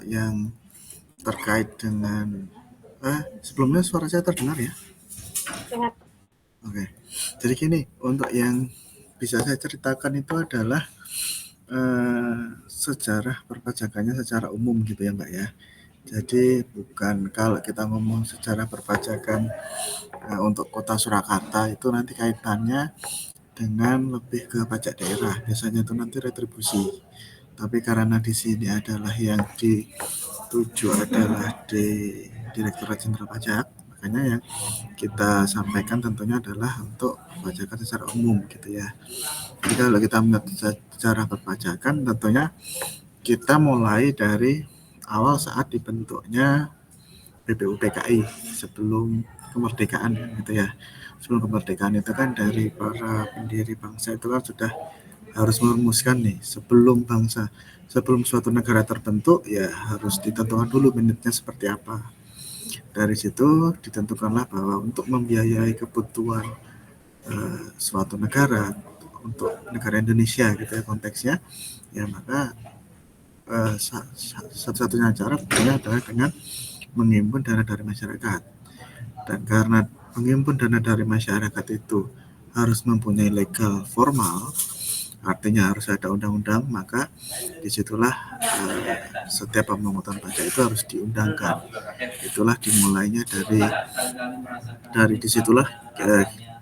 yang terkait dengan sebelumnya suara saya terdengar ya? Sehat. Oke. Jadi gini, untuk yang bisa saya ceritakan itu adalah sejarah perpajakannya secara umum gitu ya Mbak ya. Jadi bukan kalau kita ngomong sejarah perpajakan untuk kota Surakarta itu nanti kaitannya dengan lebih ke pajak daerah. Biasanya itu nanti retribusi. Tapi karena di sini adalah yang dituju adalah di Direktorat Jenderal Pajak, makanya yang kita sampaikan tentunya adalah untuk perpajakan secara umum gitu ya. Jadi kalau kita melihat secara perpajakan tentunya kita mulai dari awal saat dibentuknya BPUPKI sebelum kemerdekaan gitu ya. Sebelum kemerdekaan itu kan dari para pendiri bangsa itu kan sudah harus merumuskan nih sebelum suatu negara terbentuk ya harus ditentukan dulu menitnya seperti apa. Dari situ ditentukanlah bahwa untuk membiayai kebutuhan suatu negara untuk negara Indonesia gitu ya konteksnya ya maka satu-satunya cara tentunya adalah dengan menghimpun dana dari masyarakat. Dan karena menghimpun dana dari masyarakat itu harus mempunyai legal formal, artinya harus ada undang-undang, maka disitulah setiap pemungutan pajak itu harus diundangkan. Itulah dimulainya dari disitulah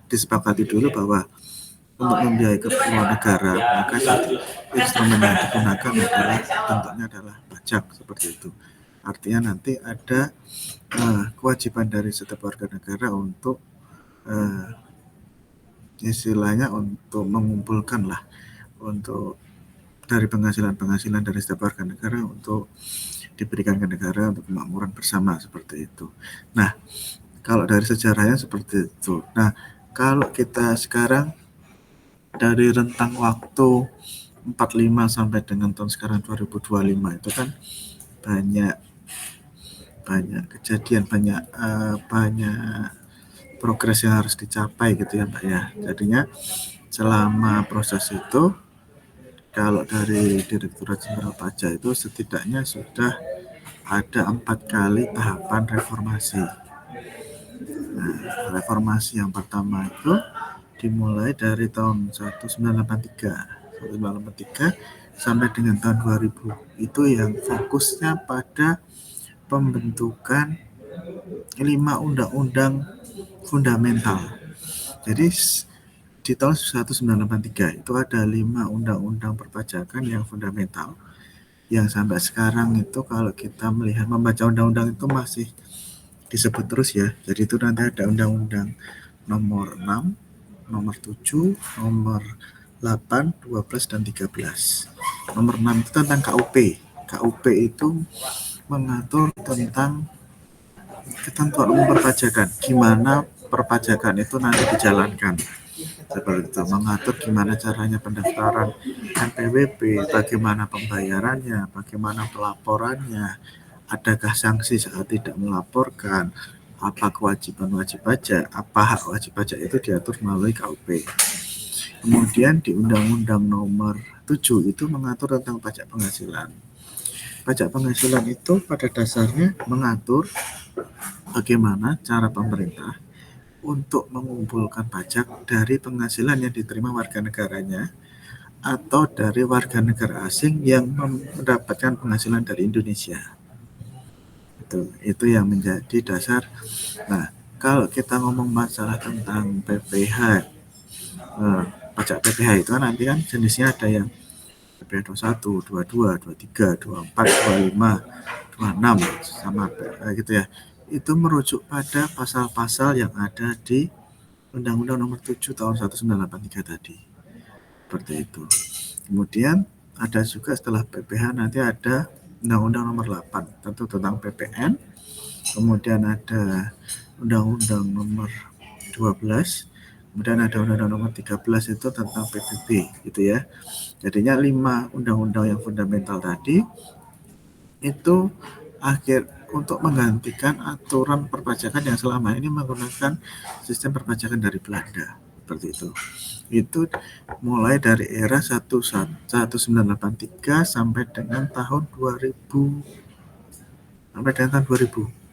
disepakati dulu bahwa untuk membiayai keperluan negara, maka instrumen yang digunakan adalah bentuknya adalah pajak seperti itu. Artinya nanti ada kewajiban dari setiap warga negara untuk istilahnya untuk mengumpulkan lah untuk dari penghasilan dari setiap warga negara untuk diberikan ke negara untuk kemakmuran bersama seperti itu. Nah, kalau dari sejarahnya seperti itu. Nah, kalau kita sekarang dari rentang waktu 45 sampai dengan tahun sekarang 2025 itu kan banyak kejadian, banyak progres yang harus dicapai gitu ya Mbak ya. Jadinya selama proses itu kalau dari Direktorat Jenderal Pajak itu setidaknya sudah ada 4 kali tahapan reformasi. Nah, reformasi yang pertama itu dimulai dari tahun 1983 sampai dengan tahun 2000 itu yang fokusnya pada pembentukan 5 undang-undang fundamental. Jadi di tahun 1983 itu ada 5 undang-undang perpajakan yang fundamental yang sampai sekarang itu kalau kita melihat membaca undang-undang itu masih disebut terus ya. Jadi itu nanti ada undang-undang nomor 6, nomor 7, nomor 8, 12, dan 13. Nomor 6 itu tentang KUP. KUP itu mengatur tentang ketentuan umum perpajakan. Gimana perpajakan itu nanti dijalankan. Seperti itu, mengatur gimana caranya pendaftaran NPWP, bagaimana pembayarannya, bagaimana pelaporannya, adakah sanksi saat tidak melaporkan, apa kewajiban wajib pajak, apa hak wajib pajak itu diatur melalui KUP. Kemudian di Undang-Undang Nomor 7 itu mengatur tentang pajak penghasilan. Pajak penghasilan itu pada dasarnya mengatur bagaimana cara pemerintah untuk mengumpulkan pajak dari penghasilan yang diterima warga negaranya atau dari warga negara asing yang mendapatkan penghasilan dari Indonesia. Itu yang menjadi dasar. Nah, kalau kita ngomong masalah tentang PPH, pajak PPH itu nanti kan jenisnya ada yang PPH 21, 22, 23, 24, 25, 26 sama gitu ya. Itu merujuk pada pasal-pasal yang ada di Undang-Undang Nomor 7 tahun 1983 tadi. Seperti itu. Kemudian ada juga setelah PPH nanti ada Undang-Undang Nomor 8 tentu tentang PPN. Kemudian ada Undang-Undang Nomor 12. Kemudian ada Undang-Undang Nomor 13 itu tentang PBB gitu ya. Jadinya 5 undang-undang yang fundamental tadi itu untuk menggantikan aturan perpajakan yang selama ini menggunakan sistem perpajakan dari Belanda seperti itu. Itu mulai dari era 1983 sampai dengan tahun 2000 sampai dengan tahun 2000.